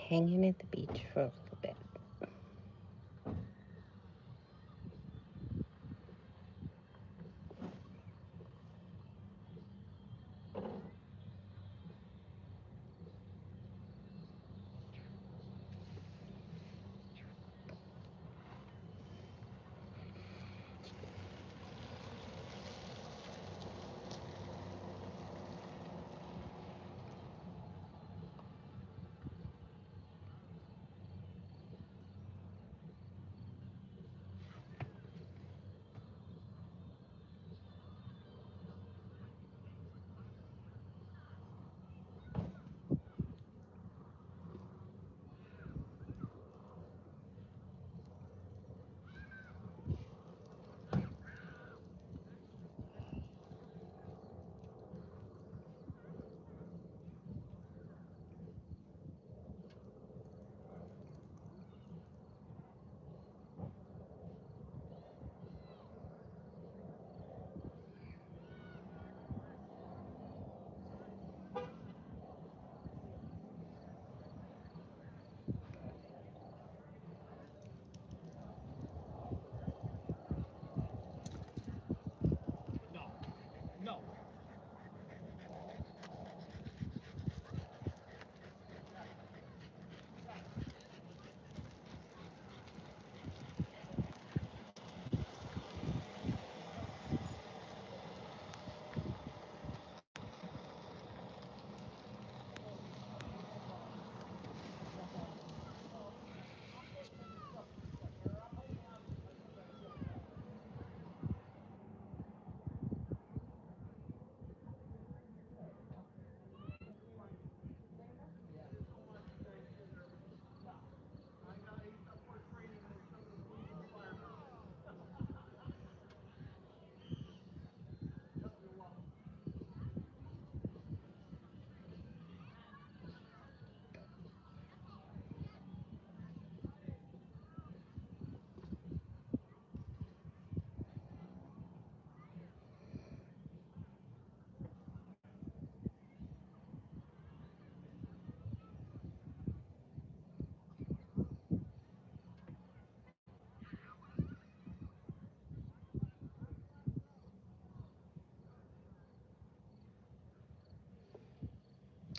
hanging at the beach for a little bit.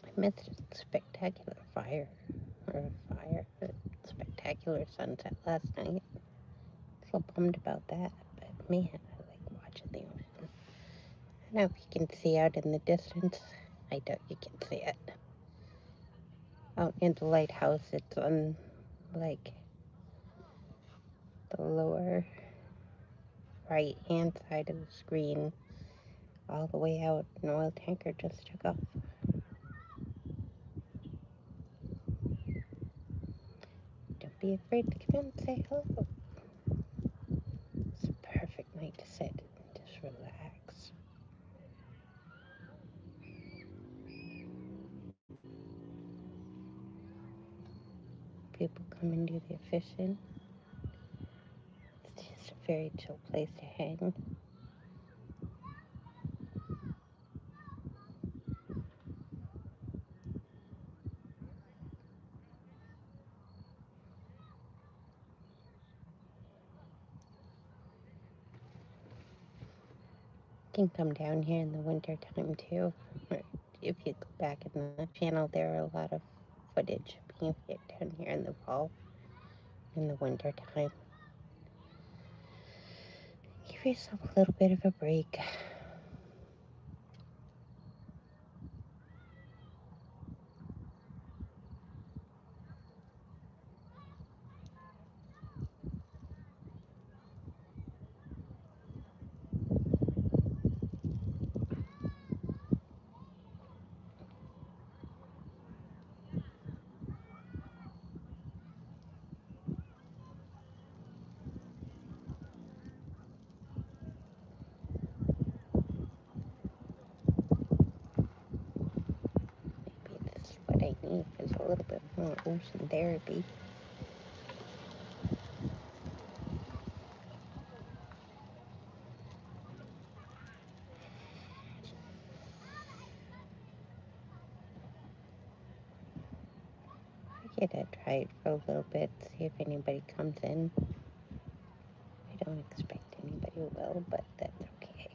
I missed a spectacular a spectacular sunset last night. So bummed about that, but man, I like watching the ocean. I don't know if you can see out in the distance. I doubt you can see it. Out in the lighthouse, it's on like the lower right hand side of the screen, all the way out. An oil tanker just took off. Don't be afraid to come in and say hello. It's a perfect night to sit and just relax. People come and do their fishing. It's just a very chill place to hang. You can come down here in the winter time too. If you go back in the channel, there are a lot of footage being hit down here in the fall, in the winter time. Give yourself a little bit of a break. Maybe this is what I need is a little bit more ocean therapy. gonna try it for a little bit, see if anybody comes in. I don't expect anybody will, but that's okay.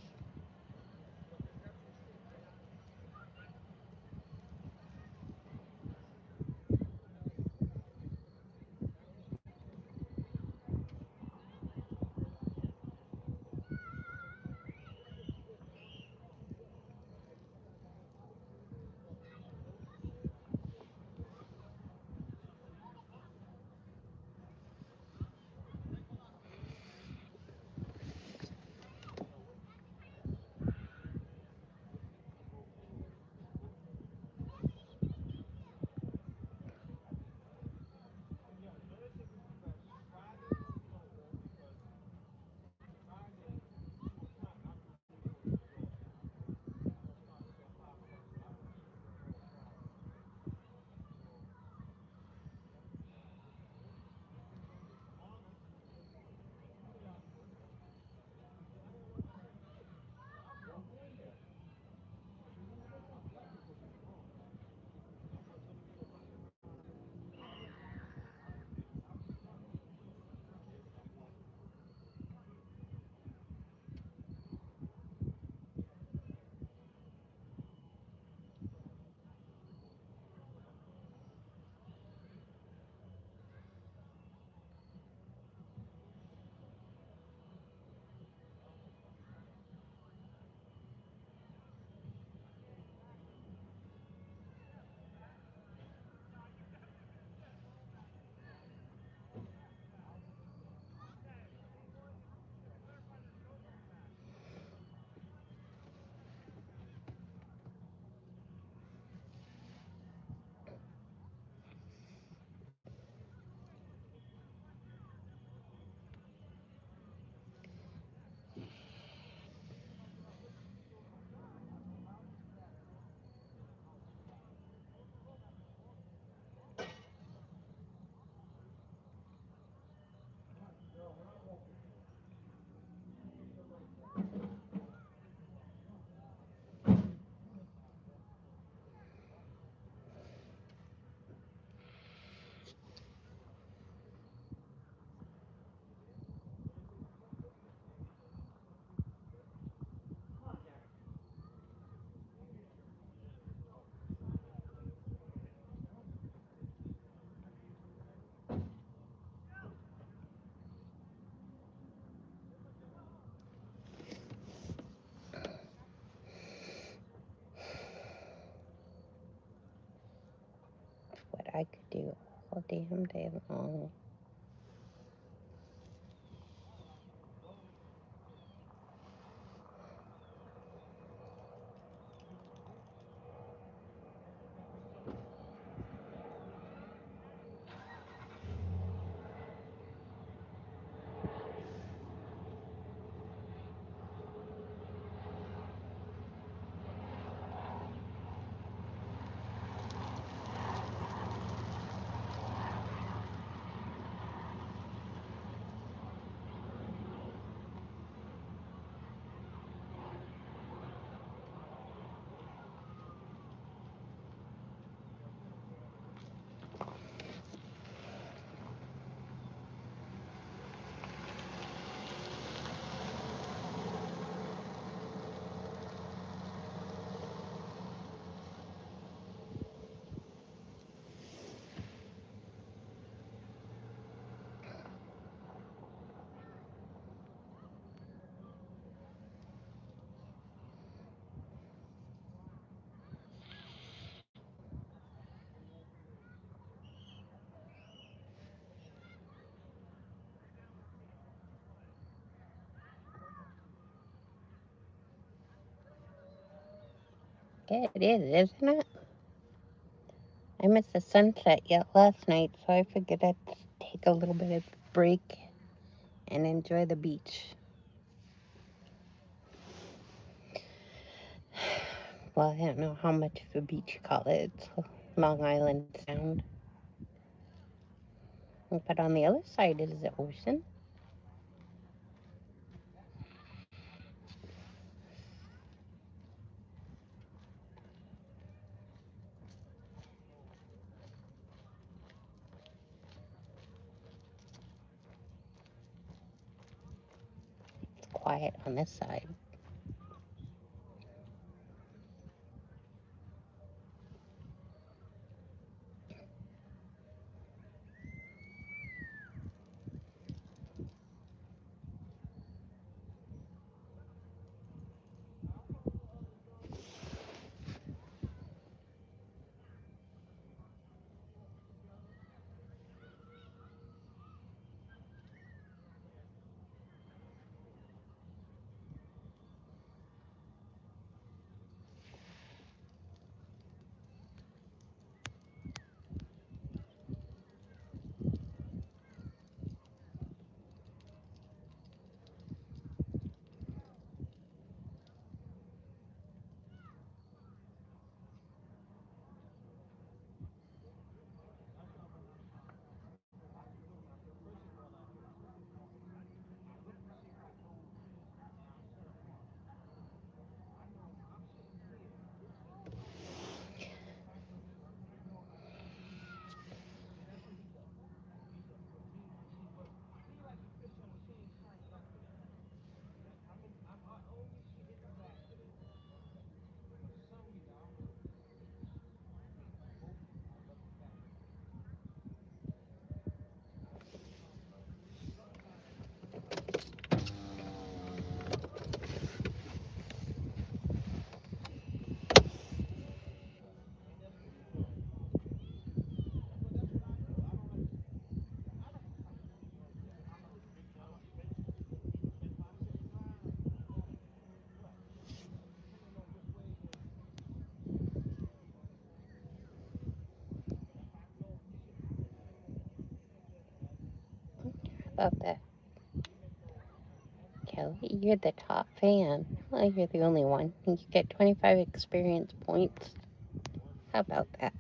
What I could do all damn day long. Yeah, it is, isn't it? I missed the sunset yet last night, so I figured I'd take a little bit of break and enjoy the beach. Well, I don't know how much of a beach you call it. It's Long Island Sound. But on the other side is the ocean. quiet on this side. How about that? Kelly, you're the top fan. Well, you're the only one. You get 25 experience points. How about that?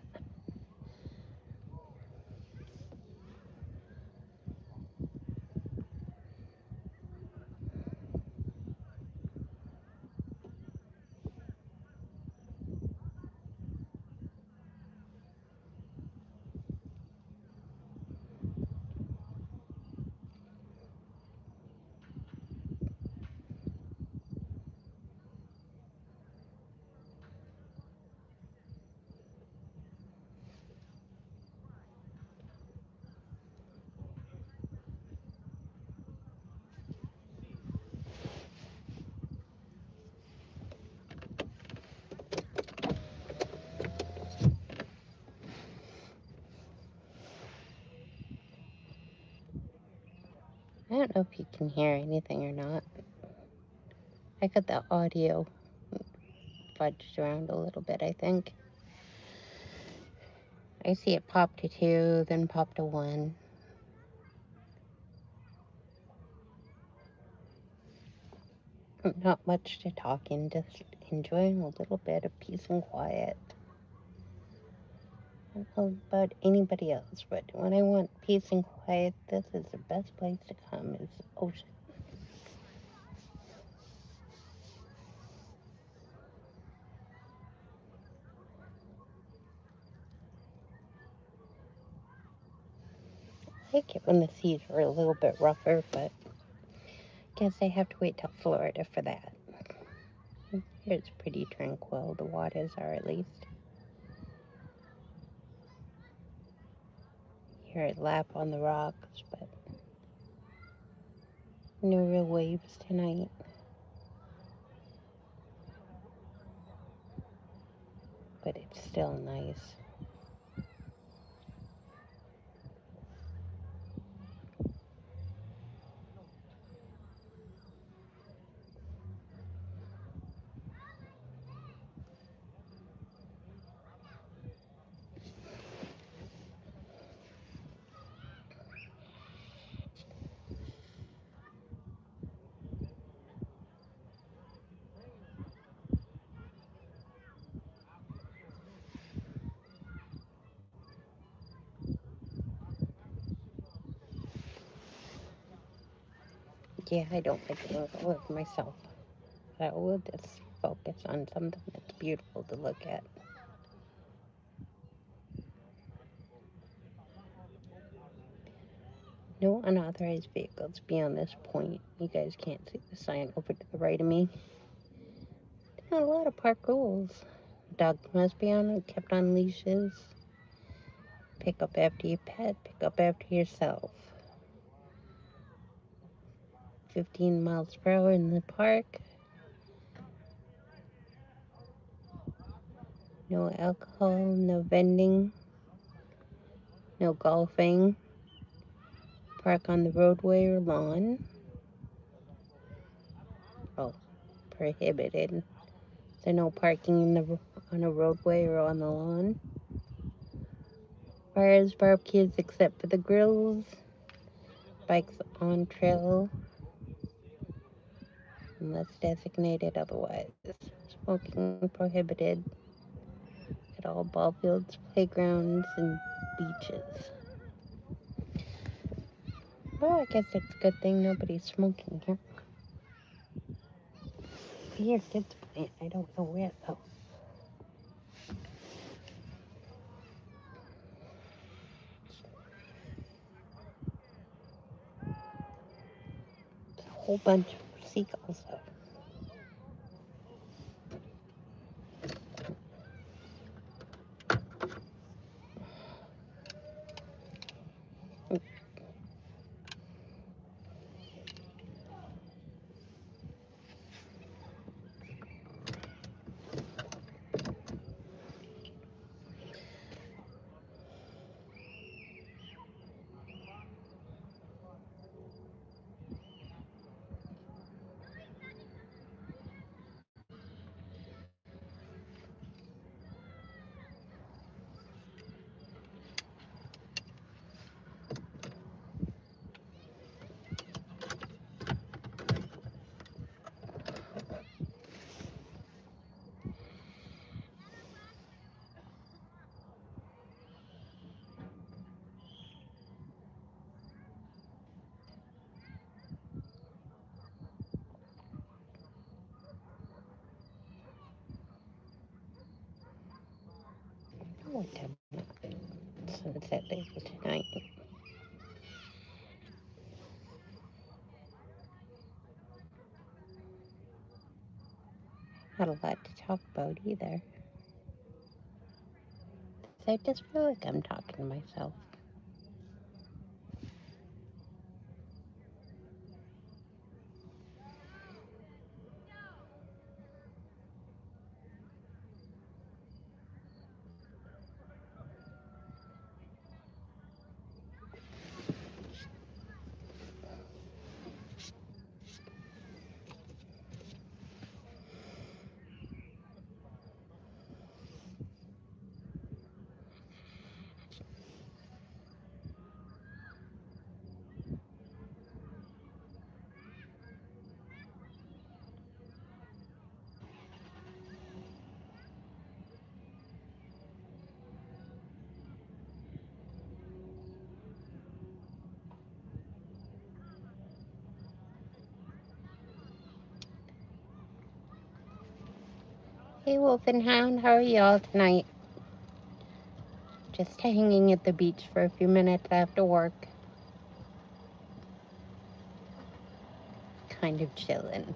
I don't know if you can hear anything or not. I got the audio fudged around a little bit, I think. I see it pop to 2, then pop to 1. Not much to talk in, just enjoying a little bit of peace and quiet. I don't know about anybody else, but when I want peace and quiet, this is the best place to come, is the ocean. I like it when the seas are a little bit rougher, but guess I have to wait till Florida for that. Here it's pretty tranquil, the waters are at least. Hear it lap on the rocks, but no real waves tonight. But it's still nice. Yeah, I don't like to live myself. I will just focus on something that's beautiful to look at. No unauthorized vehicles beyond this point. You guys can't see the sign over to the right of me. There are a lot of park rules. Dog must be kept on leashes. Pick up after your pet. Pick up after yourself. 15 miles per hour in the park. No alcohol, no vending, no golfing. Park on the roadway or lawn. Oh, prohibited. So no parking on a roadway or on the lawn. Fires, barbecues except for the grills. Bikes on trail unless designated otherwise. Smoking prohibited at all ball fields, playgrounds, and beaches. Well, I guess it's a good thing nobody's smoking here. Here, kids playing. I don't know where though. It's a whole bunch of seagulls though. What time sunset later tonight? Not a lot to talk about either. So I just feel like I'm talking to myself. Hey, Wolf and Hound, how are y'all tonight? Just hanging at the beach for a few minutes after work. Kind of chilling.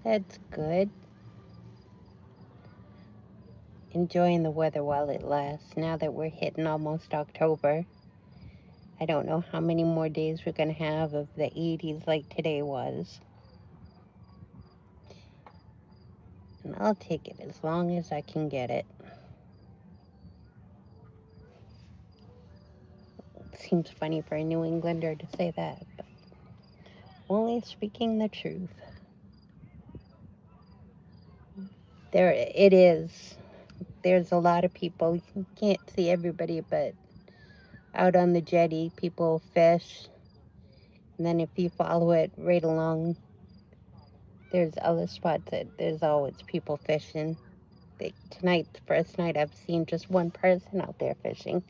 That's good. Enjoying the weather while it lasts. Now that we're hitting almost October, I don't know how many more days we're going to have of the 80s like today was. And I'll take it as long as I can get it. It seems funny for a New Englander to say that, but only speaking the truth. There it is. There's a lot of people. You can't see everybody, but out on the jetty, people fish. And then if you follow it right along, there's other spots that there's always people fishing. Tonight's the first night I've seen just one person out there fishing.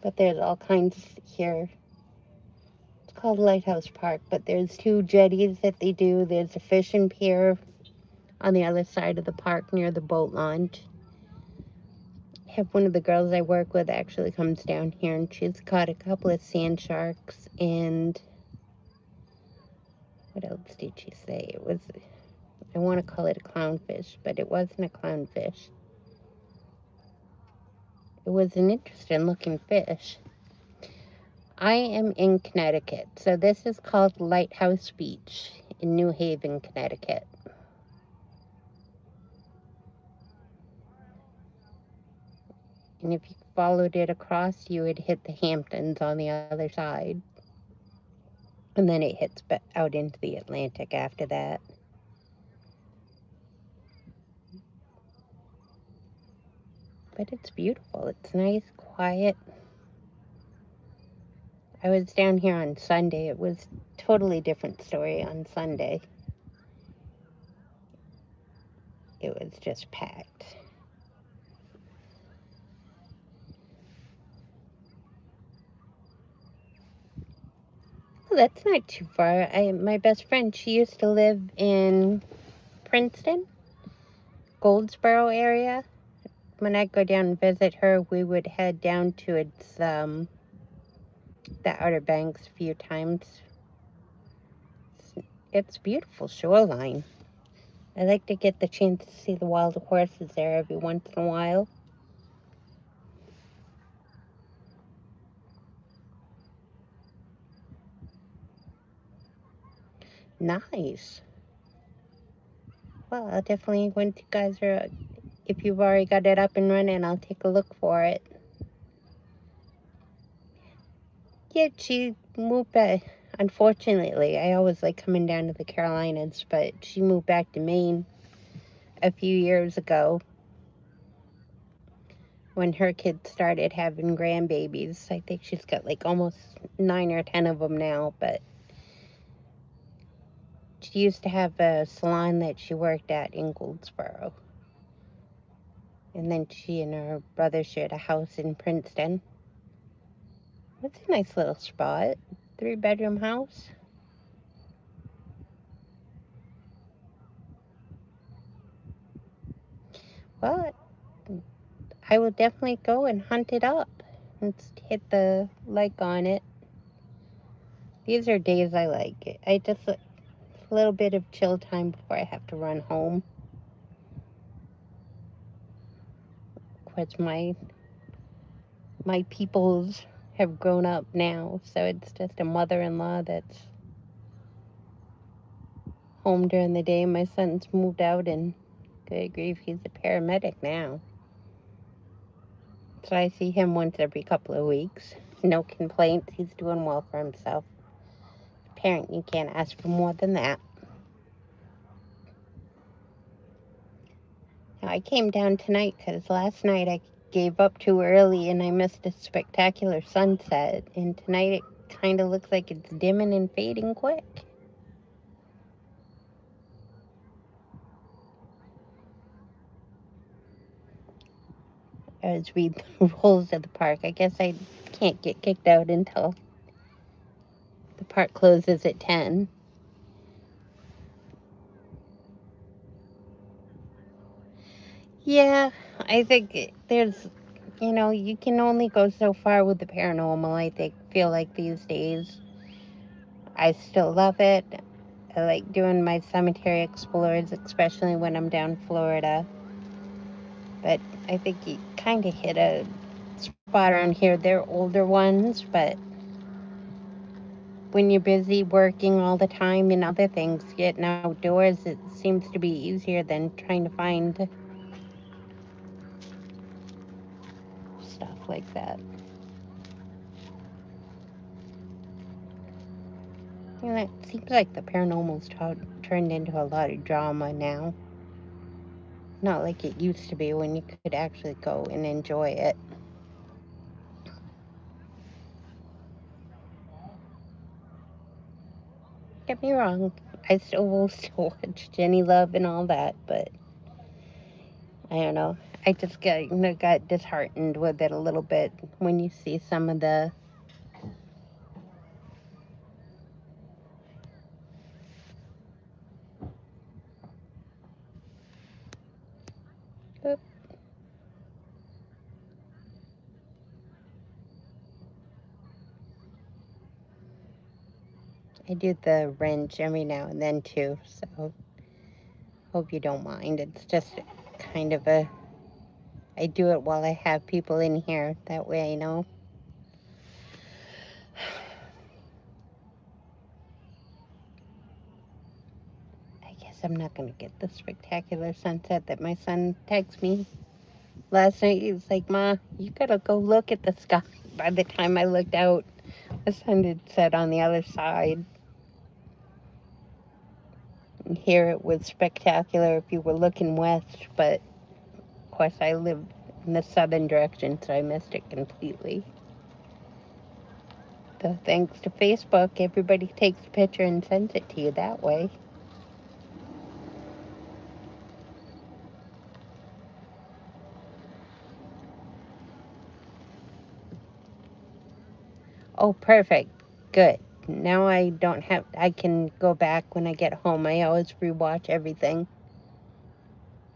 But there's all kinds here. It's called Lighthouse Park, but there's two jetties that they do. There's a fishing pier on the other side of the park near the boat launch. Have one of the girls I work with actually comes down here, and she's caught a couple of sand sharks, and what else did she say? It was, I want to call it a clownfish, but it wasn't a clownfish. It was an interesting looking fish. I am in Connecticut, so this is called Lighthouse Beach in New Haven, Connecticut. And if you followed it across, you would hit the Hamptons on the other side. And then it hits out into the Atlantic after that. But it's beautiful. It's nice, quiet. I was down here on Sunday. It was a totally different story on Sunday. It was just packed. Well, that's not too far. My best friend, she used to live in Princeton, Goldsboro area. When I go down and visit her, we would head down to the Outer Banks a few times. It's beautiful shoreline. I like to get the chance to see the wild horses there every once in a while. Nice. Well, I'll definitely, once you guys are, if you've already got it up and running, I'll take a look for it. Yeah, she moved back. Unfortunately, I always like coming down to the Carolinas, but she moved back to Maine a few years ago when her kids started having grandbabies. I think she's got like almost 9 or 10 of them now, but she used to have a salon that she worked at in Goldsboro. And then she and her brother shared a house in Princeton. It's a nice little spot. 3-bedroom house. Well, I will definitely go and hunt it up. Let's hit the like on it. These are days I like it. I just a little bit of chill time before I have to run home. Of course, my peoples have grown up now, so it's just a mother-in-law that's home during the day. My son's moved out, and good grief, he's a paramedic now. So I see him once every couple of weeks. No complaints. He's doing well for himself. Parent, you can't ask for more than that. Now, I came down tonight because last night I gave up too early and I missed a spectacular sunset. And tonight it kind of looks like it's dimming and fading quick. As read the rules of the park. I guess I can't get kicked out until the park closes at 10. Yeah, I think there's, you can only go so far with the paranormal, feel like these days. I still love it. I like doing my cemetery explorers, especially when I'm down Florida. But I think you kind of hit a spot around here. They're older ones, but when you're busy working all the time and other things, getting outdoors, it seems to be easier than trying to find stuff like that. It seems like the paranormal's turned into a lot of drama now. Not like it used to be when you could actually go and enjoy it. Get me wrong, I still will still watch Jenny Love and all that, but I don't know. I just got disheartened with it a little bit when you see some of the Oop. I do the wrench every now and then too, so hope you don't mind. It's just kind of I do it while I have people in here. That way I know. I guess I'm not going to get the spectacular sunset that my son texted me last night. He was like, Ma, you got to go look at the sky. By the time I looked out, the sun had set on the other side. And here it was spectacular if you were looking west, but of course I live in the southern direction, so I missed it completely. So thanks to Facebook, everybody takes a picture and sends it to you that way. Oh, perfect. Good. Now I can go back when I get home. I always rewatch everything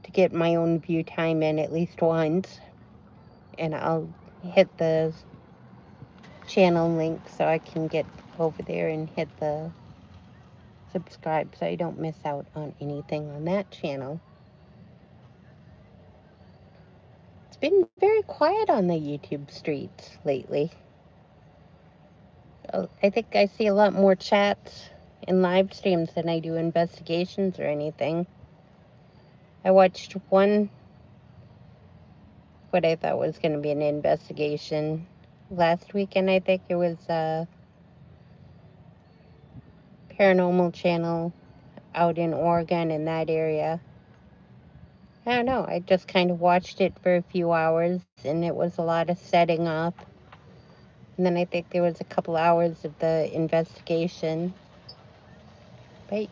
to get my own view time in at least once. And I'll hit the channel link so I can get over there and hit the subscribe so I don't miss out on anything on that channel. It's been very quiet on the YouTube streets lately. I think I see a lot more chats and live streams than I do investigations or anything. I watched one, what I thought was going to be an investigation last weekend. I think it was a paranormal channel out in Oregon in that area. I don't know. I just kind of watched it for a few hours, and it was a lot of setting up. And then I think there was a couple hours of the investigation. But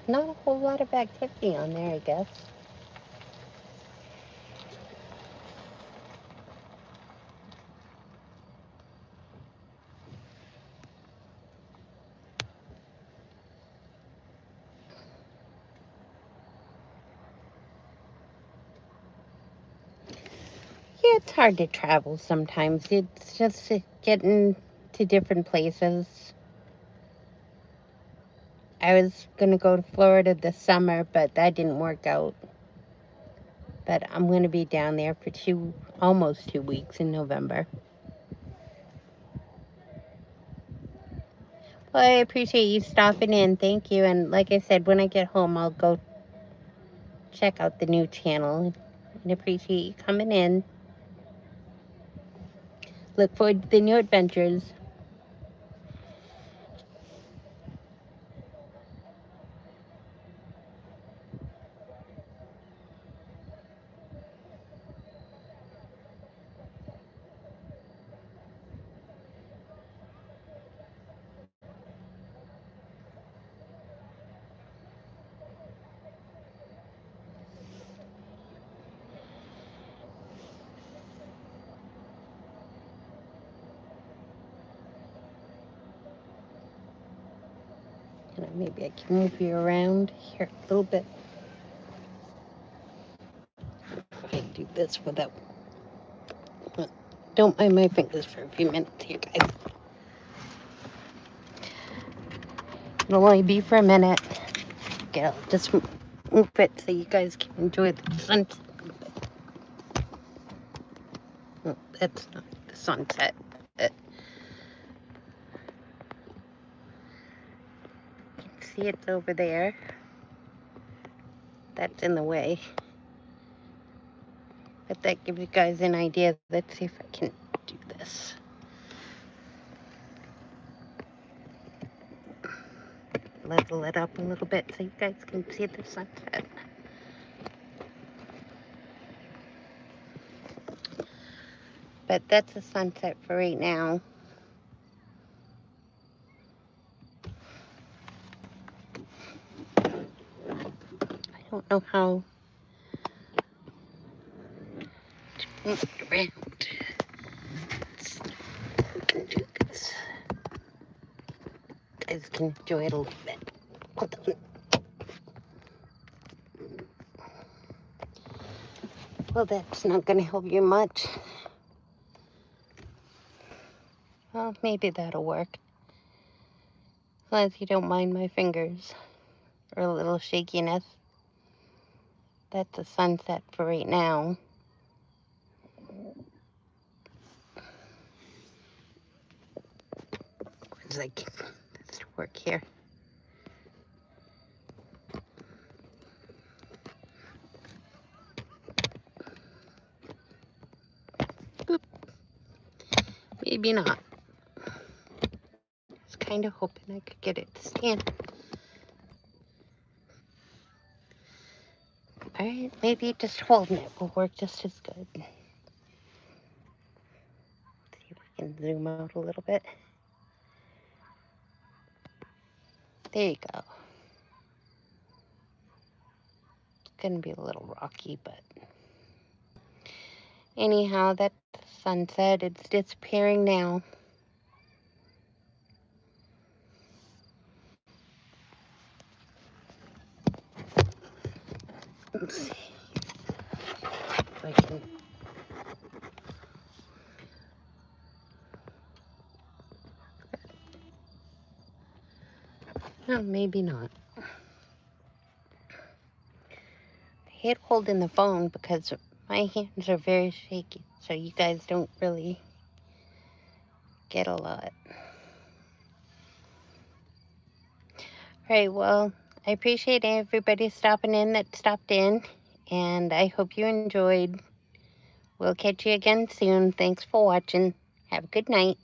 not a whole lot of activity on there, I guess. Yeah, it's hard to travel sometimes. It's just getting to different places. I was going to go to Florida this summer, but that didn't work out. But I'm going to be down there for almost 2 weeks in November. Well, I appreciate you stopping in. Thank you. And like I said, when I get home, I'll go check out the new channel. And appreciate you coming in. Look forward to the new adventures. And maybe I can move you around here a little bit. I do this without. Don't mind my fingers for a few minutes here, guys. It'll only be for a minute. Okay, I'll just move it so you guys can enjoy the sunset. Oh, that's not the sunset. You can see it's over there. That's in the way. But that gives you guys an idea. Let's see if I can do this. Level it up a little bit so you guys can see the sunset. But that's the sunset for right now. I don't know how to move it around. Do this. You guys can enjoy it a little bit. Hold on. Well, that's not going to help you much. Well, maybe that'll work. As long as you don't mind my fingers or a little shakiness. That's a sunset for right now. It's like, let's work here. Boop. Maybe not. I was kind of hoping I could get it to stand. Alright, maybe just holding it will work just as good. See if we can zoom out a little bit. There you go. It's going to be a little rocky, but anyhow, that's the sunset. It's disappearing now. Let's see if I can. No, maybe not. I hate holding the phone because my hands are very shaky, so you guys don't really get a lot. Alright, well, I appreciate everybody stopping in that stopped in, and I hope you enjoyed. We'll catch you again soon. Thanks for watching. Have a good night.